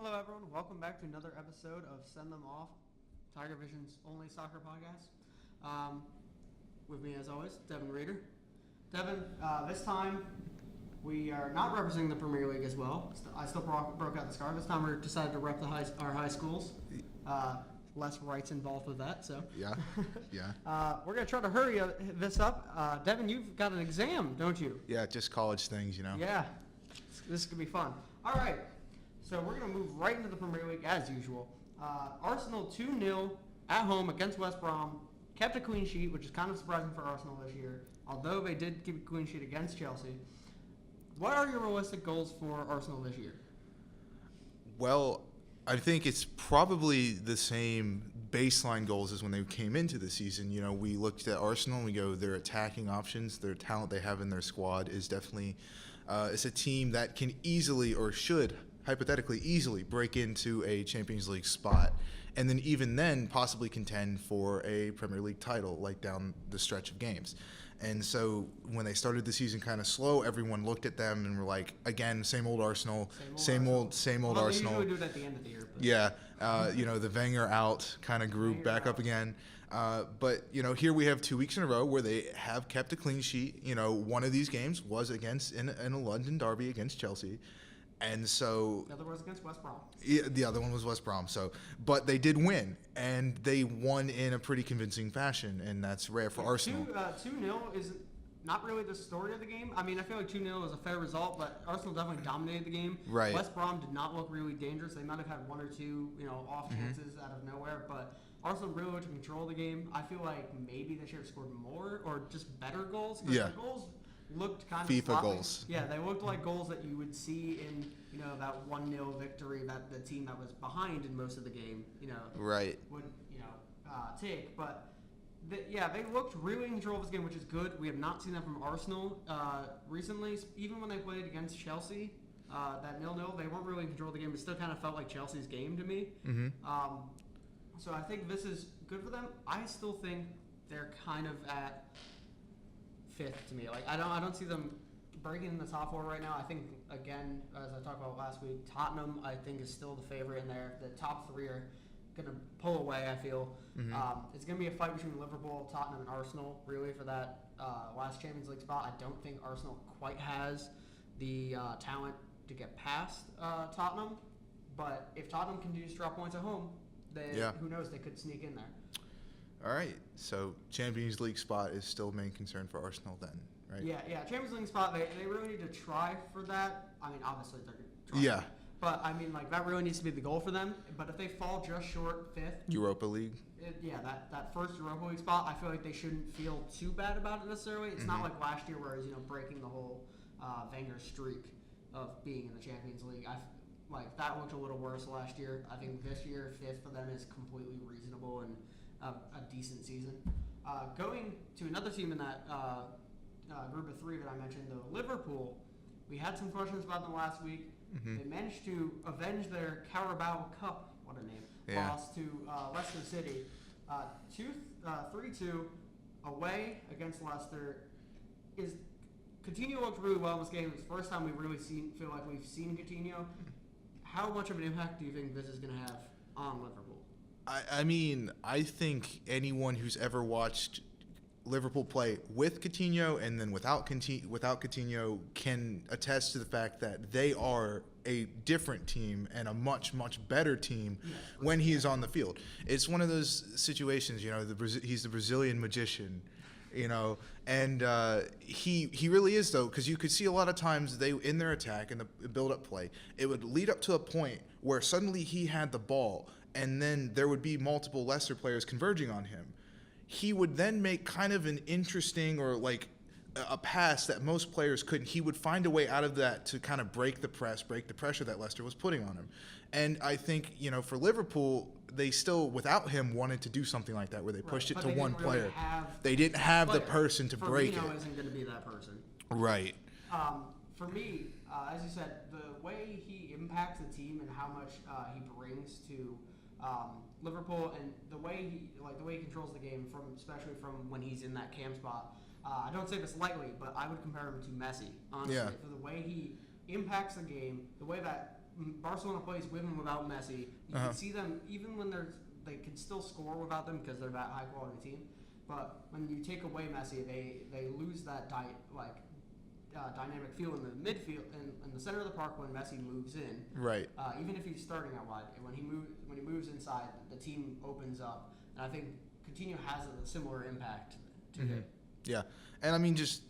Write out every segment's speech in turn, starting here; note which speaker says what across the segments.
Speaker 1: Hello, everyone. Welcome back to another episode of Send Them Off, Tigervision's only soccer podcast. With me, as always, Devin Reeder. Devin, this time we are not representing the Premier League as well. I still broke out the scarf. This time we decided to rep our high schools. Less rights involved with that, so.
Speaker 2: Yeah.
Speaker 1: We're going to try to hurry this up. Devin, you've got an exam, don't you?
Speaker 2: Yeah, just college things, you know.
Speaker 1: Yeah. This could be fun. All right. So we're going to move right into the Premier League as usual. Arsenal 2-0 at home against West Brom. Kept a clean sheet, which is kind of surprising for Arsenal this year, although they did keep a clean sheet against Chelsea. What are your realistic goals for Arsenal this year?
Speaker 2: Well, I think it's probably the same baseline goals as when they came into the season. You know, we looked at Arsenal and we go, their attacking options, their talent they have in their squad is definitely it's a team that can easily or should hypothetically easily break into a Champions League spot, and then even then possibly contend for a Premier League title like down the stretch of games. And so when they started the season kind of slow, everyone looked at them and were like, again, same old Arsenal, same old Arsenal.
Speaker 1: They usually do it at the end of the year. But.
Speaker 2: Yeah, the Wenger out kind of group back up again. But, here we have 2 weeks in a row where they have kept a clean sheet. One of these games was in a London derby against Chelsea. And so
Speaker 1: the other was against West Brom.
Speaker 2: Yeah, the other one was West Brom. But they did win, and they won in a pretty convincing fashion, and that's rare for Arsenal.
Speaker 1: 2-0 is not really the story of the game. I mean, I feel like 2-0 is a fair result, but Arsenal definitely dominated the game.
Speaker 2: Right.
Speaker 1: West Brom did not look really dangerous. They might have had one or two, off chances out of nowhere, but Arsenal really looked to control the game. I feel like maybe they should have scored more or just better goals.
Speaker 2: Yeah.
Speaker 1: The goals looked kind of
Speaker 2: FIFA
Speaker 1: sloppy.
Speaker 2: goals.
Speaker 1: Yeah, they looked like goals that you would see in, that 1-0 victory that the team that was behind in most of the game,
Speaker 2: right.
Speaker 1: would, take. But, they looked really in control of this game, which is good. We have not seen that from Arsenal recently. Even when they played against Chelsea, that 0-0, they weren't really in control of the game. It still kind of felt like Chelsea's game to me.
Speaker 2: Mm-hmm.
Speaker 1: So I think this is good for them. I still think they're kind of at fifth to me. Like I don't see them breaking in the top four right now. I think again, as I talked about last week, Tottenham I think is still the favorite in there. The top three are gonna pull away. I feel it's gonna be a fight between Liverpool, Tottenham, and Arsenal really for that last Champions League spot. I don't think Arsenal quite has the talent to get past Tottenham, but if Tottenham continues to drop points at home, who knows? They could sneak in there.
Speaker 2: All right, so Champions League spot is still main concern for Arsenal then, right?
Speaker 1: Yeah, Champions League spot, they really need to try for that. I mean, obviously they're going to try.
Speaker 2: Yeah.
Speaker 1: But, I mean, that really needs to be the goal for them. But if they fall just short fifth.
Speaker 2: Europa League.
Speaker 1: That first Europa League spot, I feel like they shouldn't feel too bad about it necessarily. It's not like last year where it was, breaking the whole Wenger streak of being in the Champions League. That looked a little worse last year. I think this year, fifth for them is completely reasonable and a decent season. Going to another team in that group of three that I mentioned, though, Liverpool, we had some questions about them last week. Mm-hmm. They managed to avenge their Carabao Cup, what a name, loss to Leicester City. 3-2 away against Leicester. Coutinho looked really well in this game. It's the first time we've really feel like we've seen Coutinho. How much of an impact do you think this is going to have on Liverpool?
Speaker 2: I mean, I think anyone who's ever watched Liverpool play with Coutinho and then without Coutinho can attest to the fact that they are a different team and a much, much better team when he is on the field. It's one of those situations, he's the Brazilian magician, and he really is, though, because you could see a lot of times in their attack and the build-up play, it would lead up to a point where suddenly he had the ball, and then there would be multiple Leicester players converging on him. He would then make kind of an interesting or like a pass that most players couldn't. He would find a way out of that to kind of break the pressure that Leicester was putting on him. And I think, for Liverpool, they still, without him, wanted to do something like that where they pushed it to one player. They didn't have the person to break it.
Speaker 1: Firmino isn't going to be that person.
Speaker 2: Right.
Speaker 1: For me, as you said, the way he impacts the team and how much he brings to Liverpool and the way he controls the game, especially from when he's in that cam spot. I don't say this lightly, but I would compare him to Messi, honestly, for the way he impacts the game, the way that Barcelona plays with and without Messi. You can see them even when they can still score without them because they're that high quality team. But when you take away Messi, they lose that dynamic feel in the midfield in the center of the park when Messi moves in.
Speaker 2: Right.
Speaker 1: Even if he's starting out wide, and when he moves inside, the team opens up. And I think Coutinho has a similar impact to him.
Speaker 2: Yeah, and I mean just.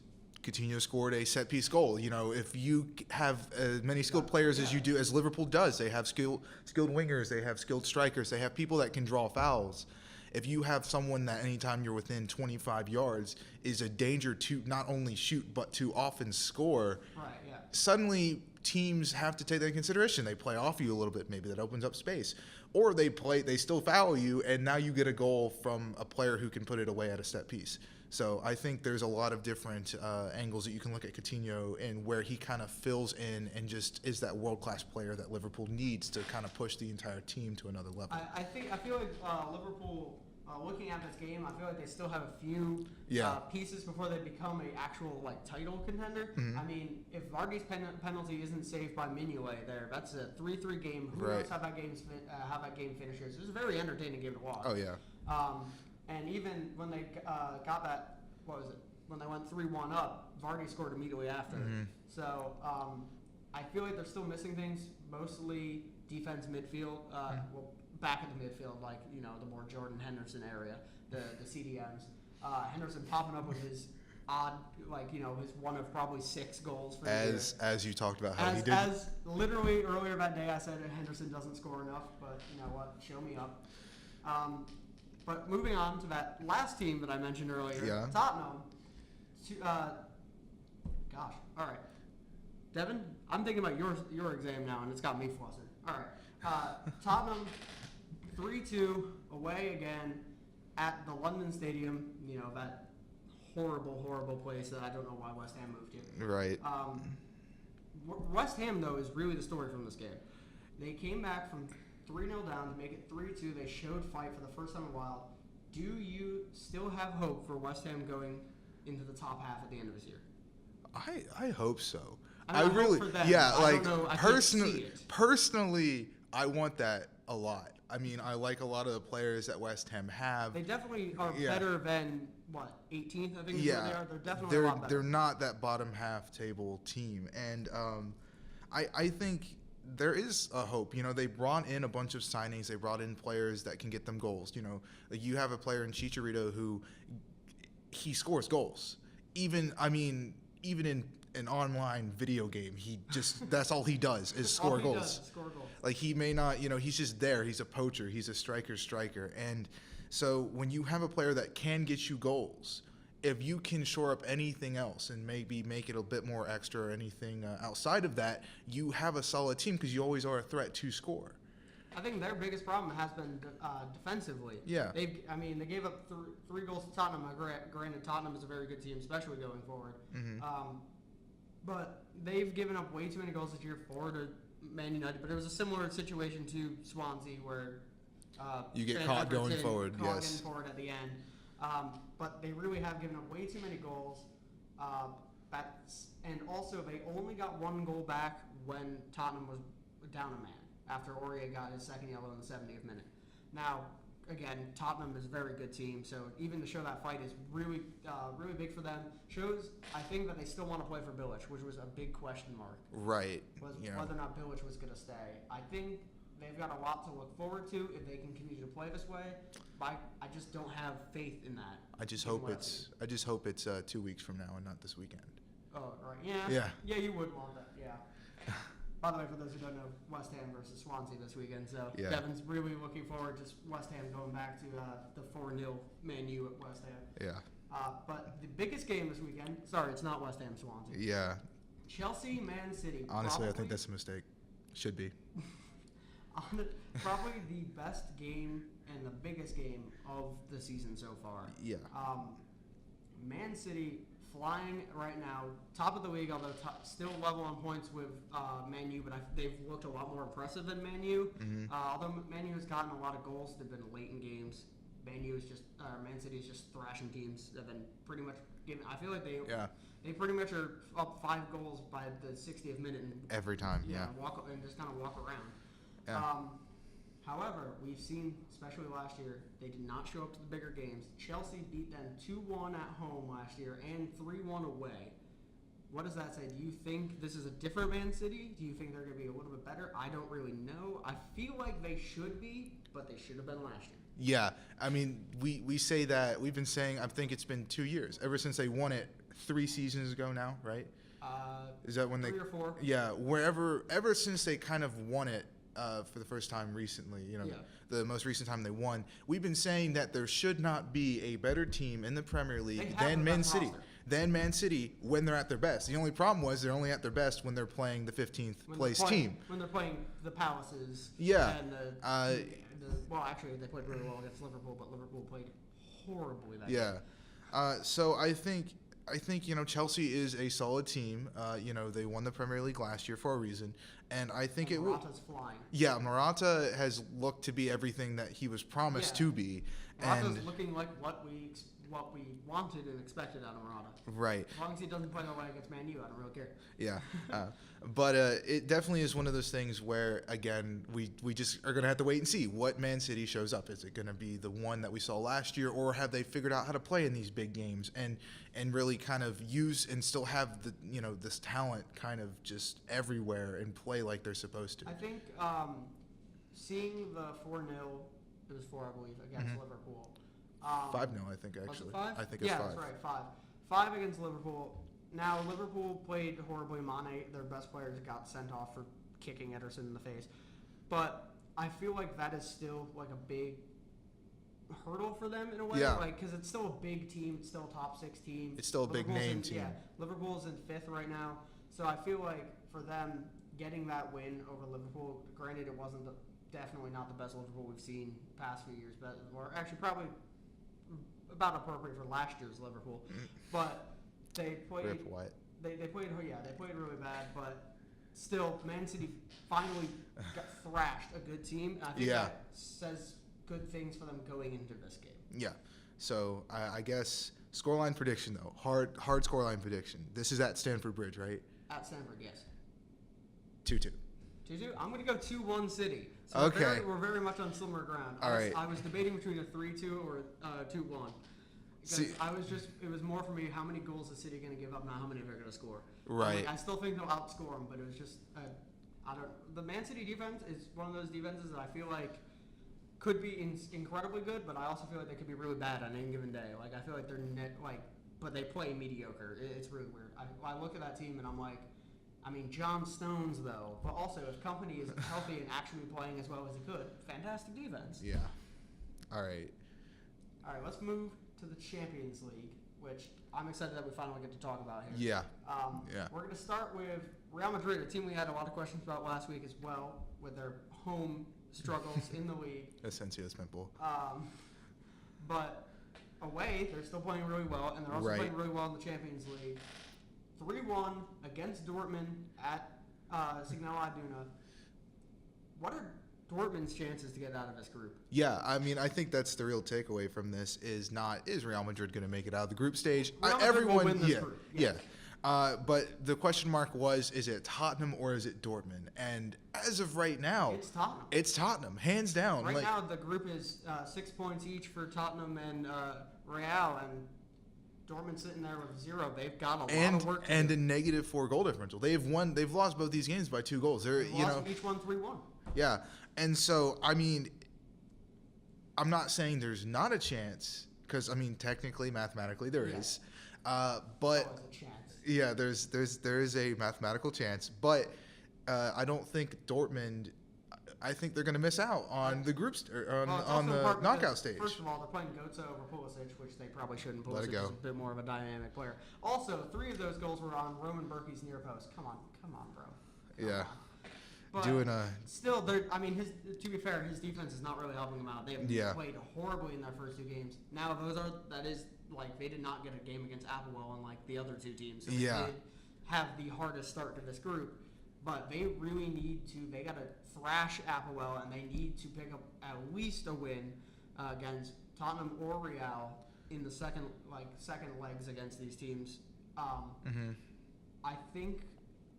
Speaker 2: Coutinho scored a set-piece goal. You know, if you have as many skilled players as you do, as Liverpool does, they have skilled wingers, they have skilled strikers, they have people that can draw fouls. If you have someone that anytime you're within 25 yards is a danger to not only shoot but to often score, suddenly teams have to take that into consideration. They play off you a little bit, maybe that opens up space. Or they still foul you, and now you get a goal from a player who can put it away at a set piece. So I think there's a lot of different angles that you can look at Coutinho and where he kind of fills in and just is that world-class player that Liverpool needs to kind of push the entire team to another level.
Speaker 1: I feel like Liverpool, looking at this game, I feel like they still have a few pieces before they become an actual title contender. I mean, if Vardy's penalty isn't saved by Mignolet there, that's a 3-3 game. Who knows how that game finishes? It was a very entertaining game to watch.
Speaker 2: Oh, yeah.
Speaker 1: And even when they got that, when they went 3-1 up, Vardy scored immediately after. So I feel like they're still missing things, mostly defense, midfield, back of the midfield, the more Jordan Henderson area, the CDMs. Henderson popping up with his odd, his one of probably 6 goals for the year.
Speaker 2: As you talked about how he did.
Speaker 1: As literally earlier that day I said Henderson doesn't score enough, but you know what, show me up. But moving on to that last team that I mentioned earlier, Tottenham. Gosh, all right. Devin, I'm thinking about your exam now, and it's got me flustered. All right. Tottenham, 3-2, away again at the London Stadium, that horrible, horrible place that I don't know why West Ham moved to.
Speaker 2: Right.
Speaker 1: West Ham, though, is really the story from this game. They came back from 3-0 down to make it 3-2. They showed fight for the first time in a while. Do you still have hope for West Ham going into the top half at the end of this year?
Speaker 2: I hope so.
Speaker 1: I really, hope for them.
Speaker 2: Yeah,
Speaker 1: I don't know,
Speaker 2: personally, I want that a lot. I mean, I like a lot of the players that West Ham have.
Speaker 1: They definitely are better than 18th. I think is where they are. They're definitely a lot better.
Speaker 2: They're not that bottom half table team, and I think there is a hope. They brought in a bunch of signings. They brought in players that can get them goals. You have a player in Chicharito who he scores goals. Even in an online video game, that's all he does is score goals. He may not, he's just there. He's a poacher. He's a striker. And so when you have a player that can get you goals, if you can shore up anything else and maybe make it a bit more extra or anything outside of that, you have a solid team because you always are a threat to score.
Speaker 1: I think their biggest problem has been defensively.
Speaker 2: Yeah.
Speaker 1: They gave up 3 goals to Tottenham. Granted, Tottenham is a very good team, especially going forward. But they've given up way too many goals this year to Man United. But it was a similar situation to Swansea where
Speaker 2: you get caught going forward.
Speaker 1: Getting forward at the end. But they really have given up way too many goals. And also, they only got 1 goal back when Tottenham was down a man after Aurier got his second yellow in the 70th minute. Now, again, Tottenham is a very good team, so even to show that fight is really big for them. Shows, I think, that they still want to play for Bilic, which was a big question mark.
Speaker 2: Right.
Speaker 1: Whether or not Bilic was going to stay. I think they've got a lot to look forward to if they can continue to play this way. But I just don't have faith in that.
Speaker 2: I just hope it's 2 weeks from now and not this weekend.
Speaker 1: Oh, right. Yeah, you would want that. Yeah. By the way, for those who don't know, West Ham versus Swansea this weekend. So Devin's really looking forward to West Ham going back to the 4-0 Man U at West Ham.
Speaker 2: Yeah.
Speaker 1: But the biggest game this weekend, sorry, it's not West Ham Swansea.
Speaker 2: Yeah.
Speaker 1: Chelsea Man City.
Speaker 2: Honestly, I think that's a mistake. Should be.
Speaker 1: Probably the best game and the biggest game of the season so far.
Speaker 2: Yeah.
Speaker 1: Man City flying right now, top of the league, although still level on points with Man U, but they've looked a lot more impressive than Man U. Although Man U has gotten a lot of goals, they've been late in games. Man City is just thrashing teams. They've been pretty much I feel like
Speaker 2: Yeah.
Speaker 1: they pretty much are up 5 goals by the 60th minute and
Speaker 2: Every time. Yeah.
Speaker 1: walk and just kind of walk around.
Speaker 2: Yeah.
Speaker 1: However, we've seen, especially last year, they did not show up to the bigger games. Chelsea beat them 2-1 at home last year and 3-1 away. What does that say? Do you think this is a different Man City? Do you think they're going to be a little bit better? I don't really know. I feel like they should be, but they should have been last year.
Speaker 2: Yeah, I mean, we say that, we've been saying, I think it's been 2 years, ever since they won it 3 seasons ago now, right? Is that when
Speaker 1: 3 or 4?
Speaker 2: Yeah, ever since they kind of won it for the first time recently, the most recent time they won, we've been saying that there should not be a better team in the Premier League than Man City. Man City when they're at their best. The only problem was they're only at their best when they're playing the 15th place team.
Speaker 1: When they're playing the Palaces.
Speaker 2: Yeah.
Speaker 1: And well, actually, they played really well against Liverpool, but Liverpool played horribly that game.
Speaker 2: So I think Chelsea is a solid team. They won the Premier League last year for a reason, and I think it will.
Speaker 1: Morata's flying.
Speaker 2: Yeah, Morata has looked to be everything that he was promised to be.
Speaker 1: Morata's looking like what we wanted and expected out of Morata.
Speaker 2: Right.
Speaker 1: As long as he doesn't play away against Man U, I don't really care.
Speaker 2: Yeah. But it definitely is one of those things where, again, we just are going to have to wait and see what Man City shows up. Is it going to be the one that we saw last year, or have they figured out how to play in these big games and really kind of use and still have the this talent kind of just everywhere and play like they're supposed to?
Speaker 1: I think seeing the 4-0, it was 4, I believe, against Liverpool.
Speaker 2: 5-0, I think, actually.
Speaker 1: Was it 5?
Speaker 2: I think it's 5.
Speaker 1: Yeah, that's right, 5. 5 against Liverpool. Now, Liverpool played horribly. Mane, their best players, got sent off for kicking Ederson in the face. But I feel like that is still like a big hurdle for them in a way.
Speaker 2: Yeah.
Speaker 1: Because it's still a big team. It's still a top 6 team.
Speaker 2: It's still a big name team.
Speaker 1: Yeah, Liverpool's in 5th right now. So I feel like for them, getting that win over Liverpool, granted it wasn't definitely not the best Liverpool we've seen the past few years, but or actually probably about appropriate for last year's Liverpool. But they played.
Speaker 2: Rip what?
Speaker 1: They played really bad, but still, Man City finally got thrashed a good team. And I think that says good things for them going into this game.
Speaker 2: Yeah. So I guess scoreline prediction though, hard scoreline prediction. This is at Stamford Bridge, right?
Speaker 1: At Stamford, yes.
Speaker 2: 2-2.
Speaker 1: 2-2. I'm going to go 2-1 City. So
Speaker 2: okay.
Speaker 1: We're very much on similar ground.
Speaker 2: All right.
Speaker 1: I was debating between a 3-2 or 2-1. Because it was more for me, how many goals is City going to give up, not how many they're going to score.
Speaker 2: Right.
Speaker 1: I still think they'll outscore them, but it was just, the Man City defense is one of those defenses that I feel like could be incredibly good, but I also feel like they could be really bad on any given day. Like, I feel like but they play mediocre. It's really weird. I look at that team and I'm like, I mean, John Stones, though, but also if Company is healthy and actually playing as well as he could, fantastic defense.
Speaker 2: Yeah. All right,
Speaker 1: let's move to the Champions League, which I'm excited that we finally get to talk about here.
Speaker 2: Yeah.
Speaker 1: We're going to start with Real Madrid, a team we had a lot of questions about last week as well, with their home struggles in the league.
Speaker 2: Asensio's pimple.
Speaker 1: But away, they're still playing really well, and they're also playing really well in the Champions League. 3-1 against Dortmund at Signal Iduna. What are Dortmund's chances to get out of this group?
Speaker 2: Yeah, I mean, I think that's the real takeaway from this is Real Madrid going to make it out of the group stage?
Speaker 1: Real Madrid will win this group.
Speaker 2: Yeah. But the question mark was, is it Tottenham or is it Dortmund? And as of right now,
Speaker 1: it's Tottenham,
Speaker 2: hands down.
Speaker 1: Right now, the group is 6 points each for Tottenham and Real, and Dortmund's sitting there with 0. They've got a lot of work to do.
Speaker 2: And a negative 4 goal differential. They've lost both these games by 2 goals. They've
Speaker 1: lost each one 3-1.
Speaker 2: Yeah, and so I mean, I'm not saying there's not a chance, because I mean technically, mathematically, there is. But
Speaker 1: a chance.
Speaker 2: Yeah, there is a mathematical chance, but I don't think Dortmund. I think they're going to miss out on the groups on the knockout stage.
Speaker 1: First of all, they're playing Götze over Pulisic, which they probably shouldn't. Pulisic
Speaker 2: Let it go.
Speaker 1: is a bit more of a dynamic player. Also, 3 of those goals were on Roman Berkey's near post. Come on, bro. Come on. But still, to be fair, his defense is not really helping them out. They have played horribly in their first 2 games. Now, they did not get a game against Applewell and the other 2 teams. So they did have the hardest start to this group. But they really they got to thrash Applewell, and they need to pick up at least a win against Tottenham or Real in the second legs against these teams.
Speaker 2: Mm-hmm.
Speaker 1: I think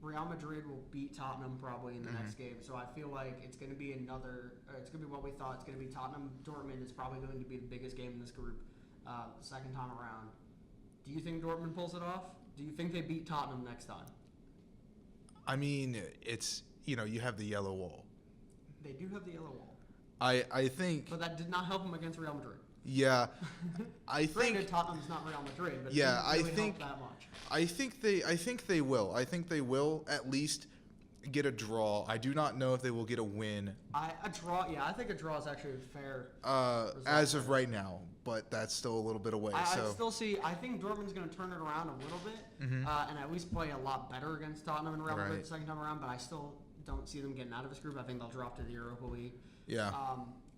Speaker 1: Real Madrid will beat Tottenham probably in the next game, so I feel like it's going to be it's going to be what we thought. It's going to be Tottenham-Dortmund. It's probably going to be the biggest game in this group the second time around. Do you think Dortmund pulls it off? Do you think they beat Tottenham next time?
Speaker 2: I mean, it's, you have the yellow wall.
Speaker 1: They do have the yellow wall.
Speaker 2: I think...
Speaker 1: But that did not help them against Real Madrid.
Speaker 2: Yeah. I think...
Speaker 1: Granted, Tottenham's not Real Madrid, but
Speaker 2: yeah,
Speaker 1: it didn't really help that much.
Speaker 2: I think they will. I think they will at least get a draw. I do not know if they will get a win.
Speaker 1: A draw, yeah. I think a draw is actually a fair
Speaker 2: as of right now, but that's still a little bit away.
Speaker 1: I think Dortmund's going to turn it around a little bit and at least play a lot better against Tottenham and Real Madrid the second time around, but I still don't see them getting out of this group. I think they'll drop to the Europa League.
Speaker 2: Yeah.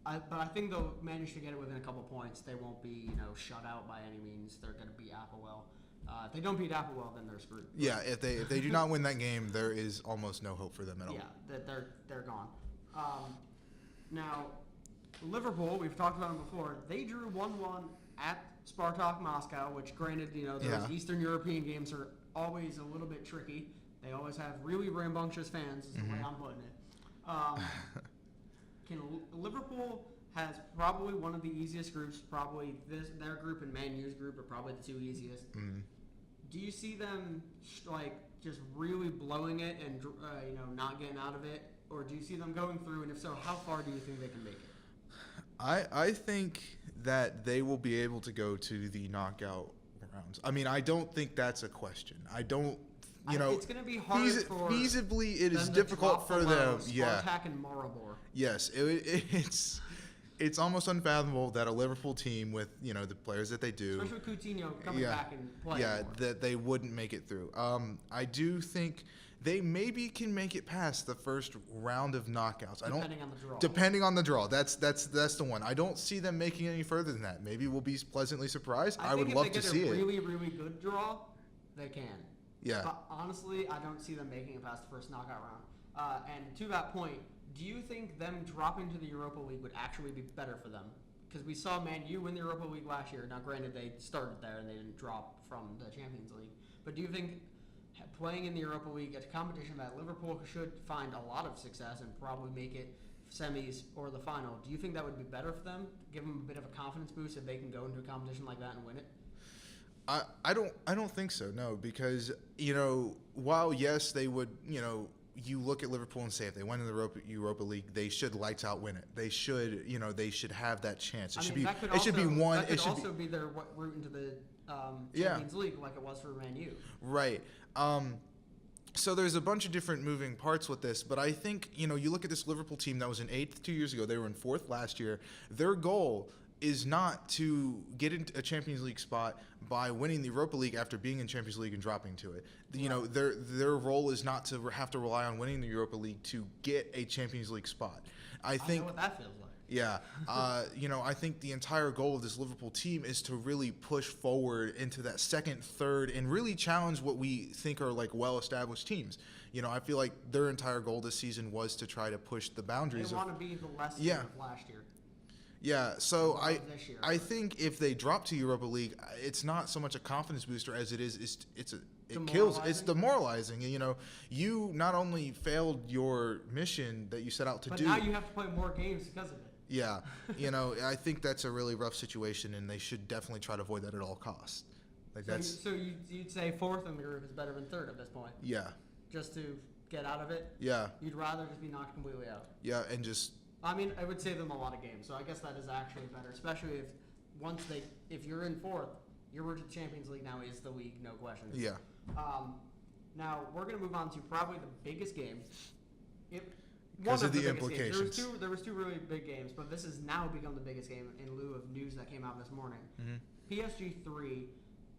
Speaker 1: But I think they'll manage to get it within a couple points. They won't be, shut out by any means. They're going to beat Applewell. If they don't beat Applewell, then they're screwed.
Speaker 2: Yeah, if they do not win that game, there is almost no hope for them at all.
Speaker 1: Yeah, they're gone. Now, Liverpool, we've talked about them before. They drew 1-1 at Spartak Moscow, which, granted, those Eastern European games are always a little bit tricky. They always have really rambunctious fans, is the way I'm putting it. Liverpool has probably one of the easiest groups. Probably their group and Man U's group are probably the two easiest. Do you see them just really blowing it and not getting out of it, or do you see them going through? And if so, how far do you think they can make it?
Speaker 2: I think that they will be able to go to the knockout rounds. I mean, I don't think that's a question. I don't.
Speaker 1: It's going to be hard for
Speaker 2: feasibly, it is difficult for them.
Speaker 1: Spartak and Maribor.
Speaker 2: Yes, it's almost unfathomable that a Liverpool team with the players that they do,
Speaker 1: especially Coutinho coming back and playing more,
Speaker 2: that they wouldn't make it through. I do think they maybe can make it past the first round of knockouts.
Speaker 1: Depending on the draw.
Speaker 2: Depending on the draw, that's the one. I don't see them making any further than that. Maybe we'll be pleasantly surprised. I would love to see it.
Speaker 1: If they get a really, really good draw, they can.
Speaker 2: Yeah.
Speaker 1: But honestly, I don't see them making it past the first knockout round. And to that point, do you think them dropping to the Europa League would actually be better for them? Because we saw Man U win the Europa League last year. Now, granted, they started there and they didn't drop from the Champions League. But do you think playing in the Europa League, a competition that Liverpool should find a lot of success and probably make it semis or the final, do you think that would be better for them? Give them a bit of a confidence boost if they can go into a competition like that and win it?
Speaker 2: I don't think so, no, because while yes they would, you look at Liverpool and say if they went in the Europa League, they should lights out win it. They should they should have that chance. It should be one.
Speaker 1: That could also be their route into the Champions League, like it was for Man U.
Speaker 2: Right. So there's a bunch of different moving parts with this, but I think you look at this Liverpool team that was in 8th 2 years ago. They were in 4th last year. Their goal is not to get into a Champions League spot by winning the Europa League after being in Champions League and dropping to it. Their role is not to have to rely on winning the Europa League to get a Champions League spot. I think
Speaker 1: know what that feels like.
Speaker 2: Yeah. I think the entire goal of this Liverpool team is to really push forward into that second, third, and really challenge what we think are well-established teams. I feel like their entire goal this season was to try to push the boundaries.
Speaker 1: They want to be the Leicester of last year.
Speaker 2: Yeah, so I think if they drop to Europa League, it's not so much a confidence booster as it is it's demoralizing. You not only failed your mission that you set out to do,
Speaker 1: but now you have to play more games because of it.
Speaker 2: Yeah, I think that's a really rough situation, and they should definitely try to avoid that at all costs.
Speaker 1: So you'd say 4th in the group is better than 3rd at this point?
Speaker 2: Yeah.
Speaker 1: Just to get out of it?
Speaker 2: Yeah.
Speaker 1: You'd rather just be knocked completely out?
Speaker 2: Yeah, and just.
Speaker 1: I mean, it would save them a lot of games, so I guess that is actually better, especially if you're in 4th, your route to the Champions League now is the league, no question.
Speaker 2: Yeah.
Speaker 1: Now, we're going to move on to probably the biggest game.
Speaker 2: Because of the implications.
Speaker 1: There was two really big games, but this has now become the biggest game in lieu of news that came out this morning. Mm-hmm. PSG 3,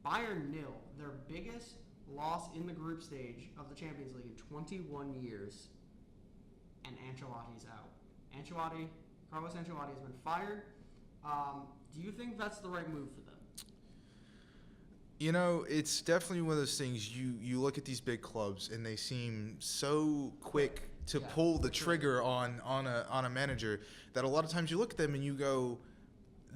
Speaker 1: Bayern 0, their biggest loss in the group stage of the Champions League in 21 years, and Ancelotti's out. Carlos Ancelotti has been fired. Do you think that's the right move for them?
Speaker 2: It's definitely one of those things. You look at these big clubs and they seem so quick to pull the trigger on a manager that a lot of times you look at them and you go,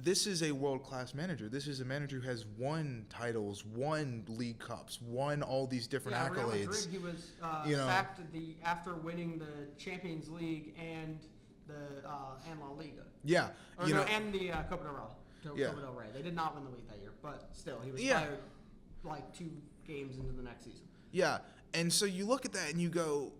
Speaker 2: this is a world-class manager. This is a manager who has won titles, won League Cups, won all these different
Speaker 1: Real
Speaker 2: accolades.
Speaker 1: Madrid, he was sacked after winning the Champions League and La Liga.
Speaker 2: Yeah,
Speaker 1: and the Copa del Rey. They did not win the league that year, but still, he was fired like 2 games into the next season.
Speaker 2: Yeah, and so you look at that and you go,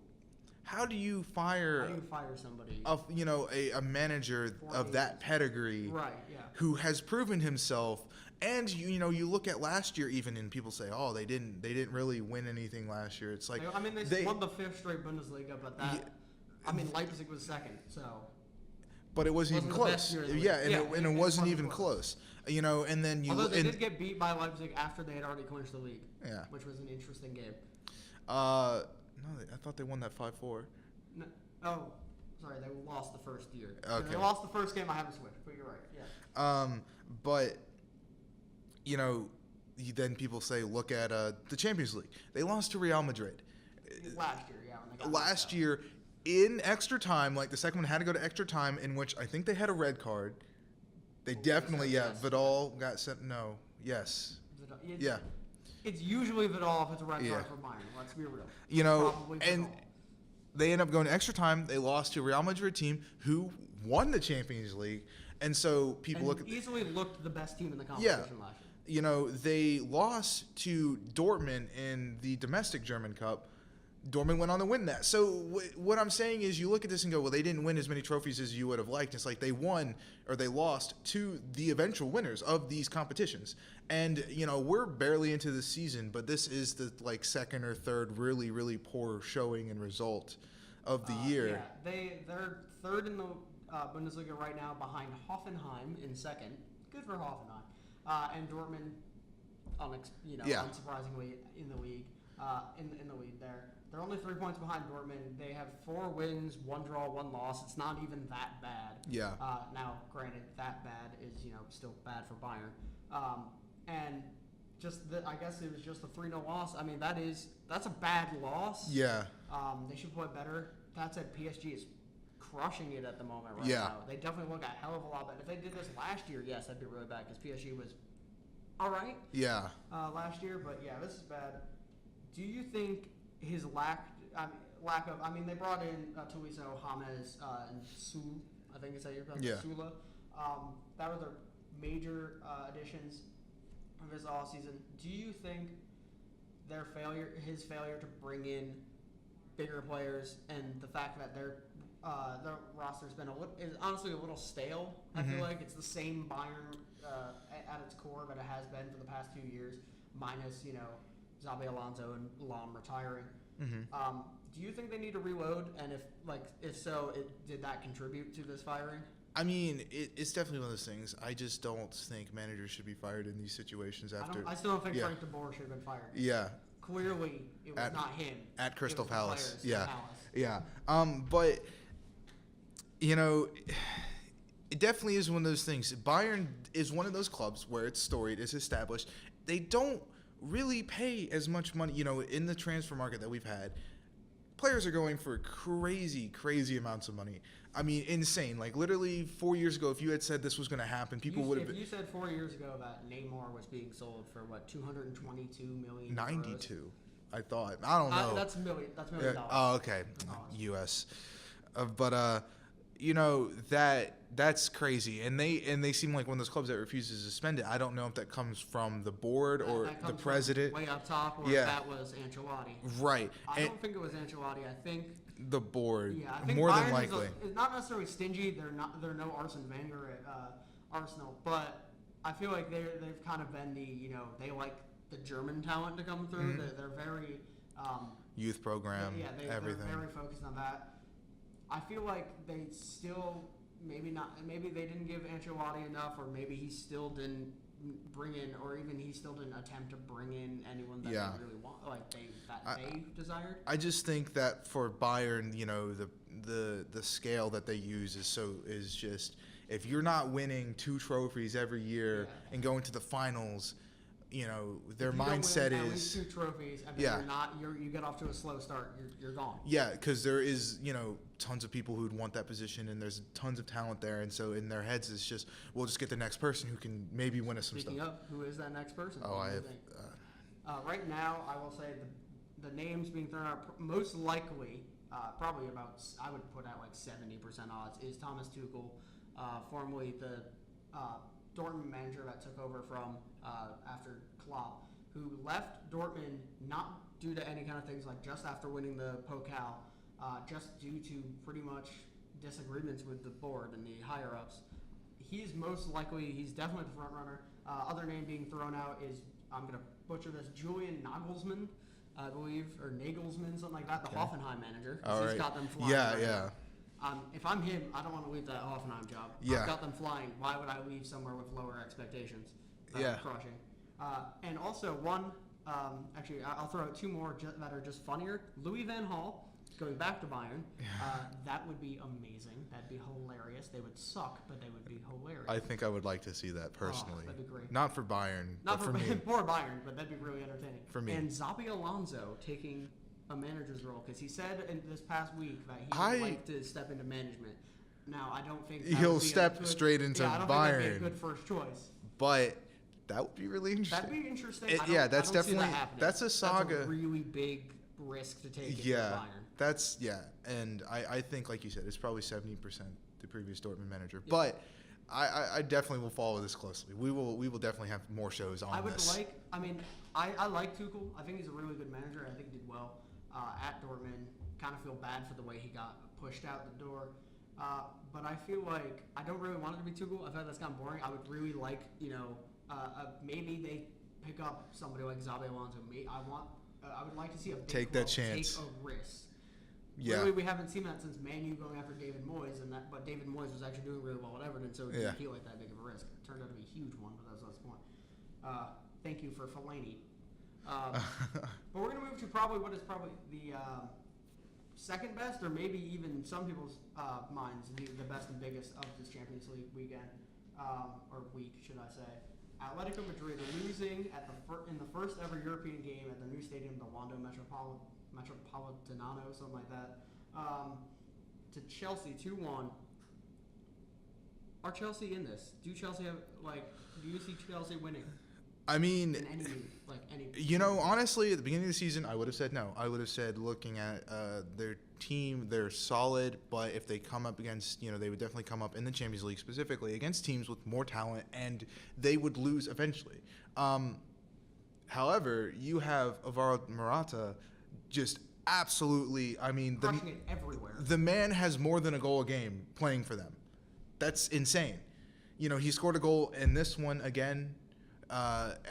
Speaker 2: how do you fire
Speaker 1: somebody?
Speaker 2: A manager of that pedigree,
Speaker 1: right? Yeah.
Speaker 2: Who has proven himself. And you look at last year even, and people say, "Oh, they didn't really win anything last year." It's like
Speaker 1: they won the 5th straight Bundesliga, but Leipzig was second, so.
Speaker 2: But it wasn't even close. It wasn't even close. And then
Speaker 1: although they did get beat by Leipzig after they had already clinched the league.
Speaker 2: Yeah.
Speaker 1: Which was an interesting game.
Speaker 2: No, I thought they won that 5-4.
Speaker 1: No, oh, sorry, they lost the first year.
Speaker 2: Okay.
Speaker 1: They lost the first game. I haven't switched, but you're right. Yeah.
Speaker 2: But then people say, look at the Champions League. They lost to Real Madrid
Speaker 1: last year. Yeah. When they got
Speaker 2: last year in extra time. Like the second one had to go to extra time, in which I think they had a red card. They definitely, yes. Vidal got sent. No, yes. Yeah.
Speaker 1: It's usually Vidal if it's a red card for Bayern. Let's be real.
Speaker 2: And they end up going to extra time. They lost to a Real Madrid team who won the Champions League, and so people
Speaker 1: easily looked the best team in the competition last
Speaker 2: year. They lost to Dortmund in the domestic German Cup. Dortmund went on to win that. So what I'm saying is, you look at this and go, well, they didn't win as many trophies as you would have liked. It's like they won or they lost to the eventual winners of these competitions. And we're barely into the season, but this is the second or third really, really poor showing and result of the year.
Speaker 1: Yeah, they're third in the Bundesliga right now, behind Hoffenheim in second. Good for Hoffenheim, and Dortmund, unsurprisingly, in the league. In the lead there. They're only 3 points behind Dortmund. They have 4 wins, 1 draw, 1 loss. It's not even that bad.
Speaker 2: Yeah.
Speaker 1: Now, granted, that bad is still bad for Bayern. And I guess it was just a 3-0 loss. I mean, that's a bad loss.
Speaker 2: Yeah.
Speaker 1: They should play better. That said, PSG is crushing it at the moment right now. They definitely look a hell of a lot better. If they did this last year, yes, that'd be really bad because PSG was all right.
Speaker 2: Yeah.
Speaker 1: Last year, but yeah, this is bad. Do you think his lack of? I mean, they brought in Tolisso, James, and Sul. I think it's how you're pronouncing Sula. That were their major additions of his all season. Do you think his failure to bring in bigger players, and the fact that their roster's been is honestly a little stale? I feel like it's the same Bayern at its core that it has been for the past 2 years, minus Xabi Alonso and Lam retiring. Do you think they need to reload? And if so, did that contribute to this firing?
Speaker 2: I mean, it's definitely one of those things. I just don't think managers should be fired in these situations after.
Speaker 1: I still don't think Frank de Boer should have been fired.
Speaker 2: Yeah.
Speaker 1: Clearly, it was not him.
Speaker 2: At Crystal Palace.
Speaker 1: Yeah.
Speaker 2: But it definitely is one of those things. Bayern is one of those clubs where it's storied, it's established. They don't really pay as much money, in the transfer market that we've had. Players are going for crazy, crazy amounts of money. I mean, insane. Like, literally 4 years ago, if you had said this was going to happen, people would have been...
Speaker 1: If you said 4 years ago that Neymar was being sold for, what, 222 million
Speaker 2: 92,
Speaker 1: euros?
Speaker 2: I thought. I don't know.
Speaker 1: That's million dollars.
Speaker 2: Oh, okay. U.S. That's crazy, and they seem like one of those clubs that refuses to spend it. I don't know if that comes from the board or the president,
Speaker 1: way up top, or if that was Ancelotti.
Speaker 2: Right.
Speaker 1: I don't think it was Ancelotti. I think
Speaker 2: the board.
Speaker 1: Yeah, I think
Speaker 2: more
Speaker 1: Bayern
Speaker 2: than likely.
Speaker 1: Is not necessarily stingy. They're no Arsene Wenger at Arsenal, but I feel like they've kind of been they like the German talent to come through. They're very
Speaker 2: youth program.
Speaker 1: They're
Speaker 2: everything.
Speaker 1: very focused on that. I feel like they still maybe they didn't give Ancelotti enough, or maybe he still didn't bring in, or even he still didn't attempt to bring in anyone that they really want, they desired. I just
Speaker 2: think that for Bayern, the scale that they use is just, if you're not winning 2 trophies every year and going to the finals, their
Speaker 1: If you don't
Speaker 2: mindset
Speaker 1: win at least
Speaker 2: is
Speaker 1: 2 trophies, and then you get off to a slow start, you're gone.
Speaker 2: yeah, because there is tons of people who'd want that position, and there's tons of talent there, and so in their heads it's just we'll just get the next person who can maybe win us some
Speaker 1: Speaking
Speaker 2: stuff.
Speaker 1: of, who is that next person?
Speaker 2: Oh, I have.
Speaker 1: Right now, I will say the names being thrown out most likely, probably about I would put at like 70% odds, is Thomas Tuchel, formerly the Dortmund manager that took over from after Klopp, who left Dortmund not due to any kind of things like just after winning the Pokal, just due to pretty much disagreements with the board and the higher ups. He's definitely the front runner. Other name being thrown out is, I'm going to butcher this, Julian Nagelsmann, I believe, or Nagelsmann, something like that, the Hoffenheim manager.
Speaker 2: All right.
Speaker 1: He's got them flying.
Speaker 2: Yeah.
Speaker 1: If I'm him, I don't want to leave that Hoffenheim job.
Speaker 2: Yeah.
Speaker 1: I've got them flying. Why would I leave somewhere with lower expectations? Crushing. And also actually, I'll throw out 2 more that are just funnier. Louis van Gaal going back to Bayern. That would be amazing. That'd be hilarious. They would suck, but they would be hilarious.
Speaker 2: I think I would like to see that personally.
Speaker 1: That'd be great.
Speaker 2: Not for Bayern,
Speaker 1: Not
Speaker 2: but for me.
Speaker 1: for Bayern, but that'd be really entertaining.
Speaker 2: For me.
Speaker 1: And Xabi Alonso taking a manager's role, because he said in this past week that he would like to step into management. Now, I don't think
Speaker 2: he'll step straight into
Speaker 1: I don't
Speaker 2: Bayern.
Speaker 1: think that'd be a good first choice.
Speaker 2: But that would be really interesting.
Speaker 1: That'd be interesting.
Speaker 2: That's definitely
Speaker 1: that's
Speaker 2: a saga.
Speaker 1: That's a really big risk to take.
Speaker 2: Yeah,
Speaker 1: Bayern.
Speaker 2: And I think, like you said, it's probably 70% the previous Dortmund manager. Yeah. But I definitely will follow this closely. We will definitely have more shows on this.
Speaker 1: I like Tuchel. I think he's a really good manager. I think he did well at Dortmund. Kind of feel bad for the way he got pushed out the door. But I feel like I don't really want it to be Tuchel. I feel like that's kind of boring. I would really like, maybe they pick up somebody like Xabi Alonso. I would like to see a big
Speaker 2: take that chance.
Speaker 1: Take a risk.
Speaker 2: Yeah.
Speaker 1: Really, we haven't seen that since Man U going after David Moyes, but David Moyes was actually doing really well at Everton, so it didn't feel like that big of a risk. It turned out to be a huge one, but that's the point. Thank you for Fellaini. But we're going to move to probably what is probably the second best, or maybe even some people's minds, the best and biggest of this Champions League weekend, or week, should I say. Atletico Madrid are losing in the first ever European game at the new stadium, the Wanda Metropolitano, something like that, to Chelsea 2-1. Are Chelsea in this? Do Chelsea have do you see Chelsea winning?
Speaker 2: I mean,
Speaker 1: in any
Speaker 2: honestly, at the beginning of the season, I would have said no. I would have said, looking at their team, they're solid, but if they come up against, they would definitely come up in the Champions League specifically against teams with more talent, and they would lose eventually. However, you have Alvaro Morata just absolutely,
Speaker 1: crushing it everywhere.
Speaker 2: The man has more than a goal a game playing for them. That's insane. He scored a goal in this one again.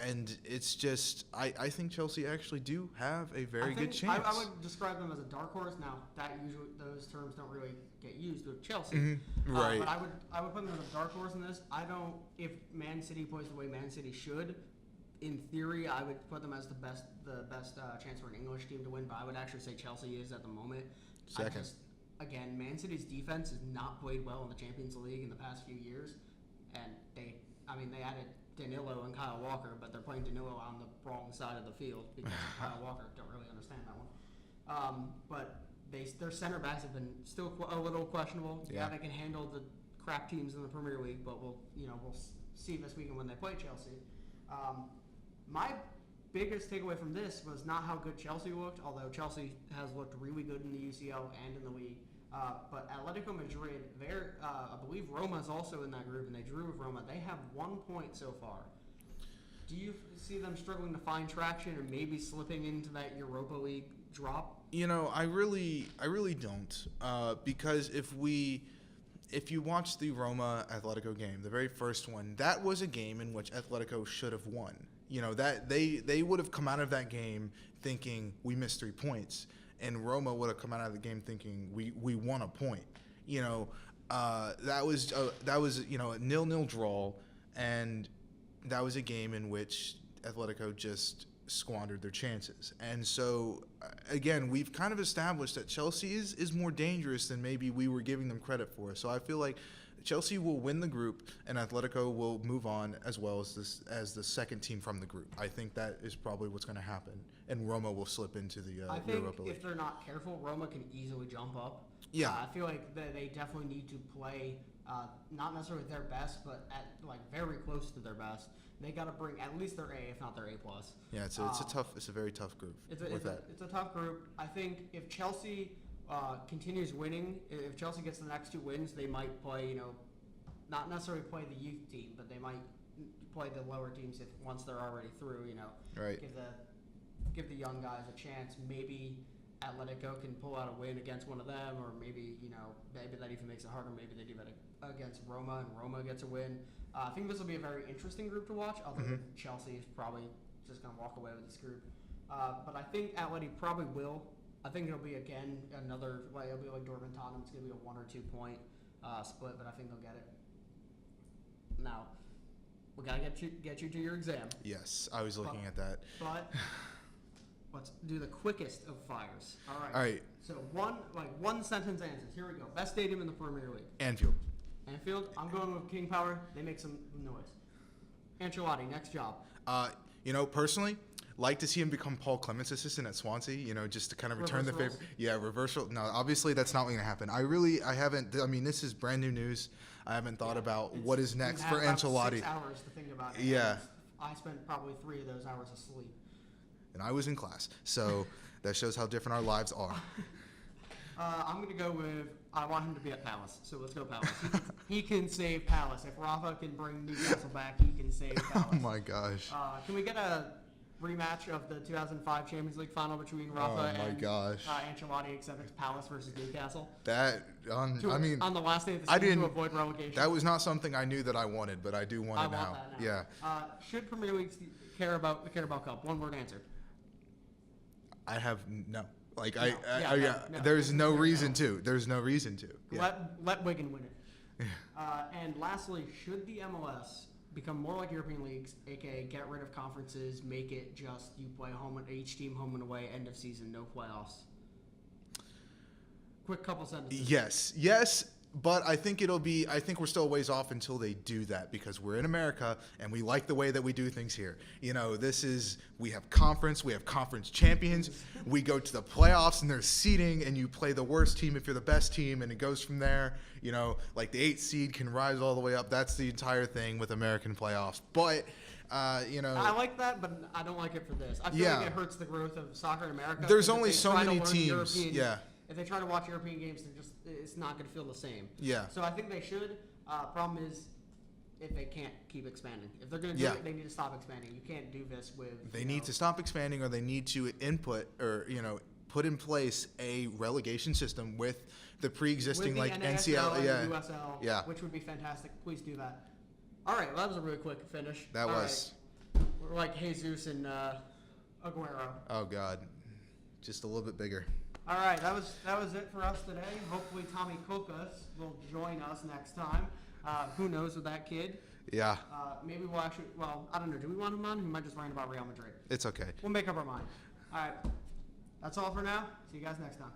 Speaker 2: And it's just, I think Chelsea actually do have a very good chance.
Speaker 1: I would describe them as a dark horse. Now, those terms don't really get used with Chelsea.
Speaker 2: Mm-hmm. Right.
Speaker 1: But I would put them as a dark horse in this. If Man City plays the way Man City should, in theory, I would put them as the best chance for an English team to win, but I would actually say Chelsea is at the moment.
Speaker 2: Second.
Speaker 1: Again, Man City's defense has not played well in the Champions League in the past few years, and they added Danilo and Kyle Walker, but they're playing Danilo on the wrong side of the field because Kyle Walker don't really understand that one. But their center backs have been still a little questionable. Yeah, they can handle the crap teams in the Premier League, but we'll see this weekend when they play Chelsea. My biggest takeaway from this was not how good Chelsea looked, although Chelsea has looked really good in the UCL and in the league. But Atletico Madrid, I believe Roma is also in that group, and they drew with Roma. They have 1 point so far. Do you see them struggling to find traction, or maybe slipping into that Europa League drop?
Speaker 2: I really don't, because if you watch the Roma Atletico game, the very first one, that was a game in which Atletico should have won. That they would have come out of that game thinking we missed 3 points. And Roma would have come out of the game thinking we won a point. That was a 0-0 draw, and that was a game in which Atletico just squandered their chances. And so, again, we've kind of established that Chelsea is more dangerous than maybe we were giving them credit for. So I feel like Chelsea will win the group, and Atletico will move on as well as the second team from the group. I think that is probably what's going to happen, and Roma will slip into the
Speaker 1: I think
Speaker 2: Europa League.
Speaker 1: if they're not careful, Roma can easily jump up.
Speaker 2: Yeah.
Speaker 1: I feel like they definitely need to play not necessarily their best, but at like very close to their best. They got to bring at least their A, if not their A+.
Speaker 2: Yeah, it's a very tough group.
Speaker 1: It's a tough group. I think if Chelsea continues winning, if Chelsea gets the next 2 wins, they might play, not necessarily play the youth team, but they might play the lower teams once they're already through,
Speaker 2: Right.
Speaker 1: Give the young guys a chance. Maybe Atletico can pull out a win against one of them, or maybe that even makes it harder. Maybe they do that against Roma, and Roma gets a win. I think this will be a very interesting group to watch, although Chelsea is probably just going to walk away with this group. But I think Atleti probably will. I think it'll be, again, it'll be like Dortmund Tottenham. It's going to be a 1 or 2 point split, but I think they'll get it. Now, we got to get you to your exam.
Speaker 2: Yes, I was looking at that.
Speaker 1: But let's do the quickest of fires. All
Speaker 2: right.
Speaker 1: So one sentence answers. Here we go. Best stadium in the Premier League.
Speaker 2: Anfield.
Speaker 1: Anfield. I'm going with King Power. They make some noise. Ancelotti, next job.
Speaker 2: Personally, like to see him become Paul Clement's assistant at Swansea, just to kind of return the favor. Yeah, reversal. No, obviously that's not going to happen. I haven't. I mean, this is brand new news. I haven't thought about what is next for Ancelotti.
Speaker 1: 6 hours to think about it.
Speaker 2: Yeah.
Speaker 1: I spent probably 3 of those hours asleep.
Speaker 2: And I was in class, so that shows how different our lives are.
Speaker 1: I'm going to go with, I want him to be at Palace, so let's go Palace. He can save Palace. If Rafa can bring Newcastle back, he can save Palace.
Speaker 2: Oh my gosh.
Speaker 1: Can we get a rematch of the 2005 Champions League final between Rafa and Ancelotti, except it's Palace versus Newcastle?
Speaker 2: On
Speaker 1: the last day of the season to avoid relegation.
Speaker 2: That was not something I knew that I wanted, but I do want it now.
Speaker 1: Want that now.
Speaker 2: Yeah.
Speaker 1: Should Premier League care about Cup? One word answer.
Speaker 2: I have no.
Speaker 1: No.
Speaker 2: There's no reason to. There's no reason to. Yeah.
Speaker 1: Let Wigan win it. And lastly, should the MLS become more like European leagues, aka get rid of conferences, make it just you play each team home and away, end of season, no playoffs? Quick couple sentences.
Speaker 2: Yes. But I think we're still a ways off until they do that, because we're in America and we like the way that we do things here. We have conference champions. We go to the playoffs and there's seeding, and you play the worst team if you're the best team, and it goes from there. Like the 8th seed can rise all the way up. That's the entire thing with American playoffs. But I
Speaker 1: like that, but I don't like it for this. I feel like it hurts the growth of soccer in America.
Speaker 2: There's only so many teams.
Speaker 1: If they try to watch European games, it's not going to feel the same.
Speaker 2: Yeah.
Speaker 1: So I think they should. Problem is, if they can't keep expanding. If they're going to do it, they need to stop expanding. You can't do this with...
Speaker 2: They need to stop expanding, or they need to put in place a relegation system with the pre-existing
Speaker 1: with the
Speaker 2: NCL
Speaker 1: and USL, which would be fantastic. Please do that. All right, well, that was a really quick finish.
Speaker 2: That was.
Speaker 1: Right. We're like Jesus and Aguero.
Speaker 2: Oh, God. Just a little bit bigger.
Speaker 1: All right, that was it for us today. Hopefully Tommy Kokas will join us next time. Who knows with that kid?
Speaker 2: Yeah.
Speaker 1: Maybe we'll actually, I don't know. Do we want him on? He might just rant about Real Madrid.
Speaker 2: It's okay.
Speaker 1: We'll make up our mind. All right. That's all for now. See you guys next time.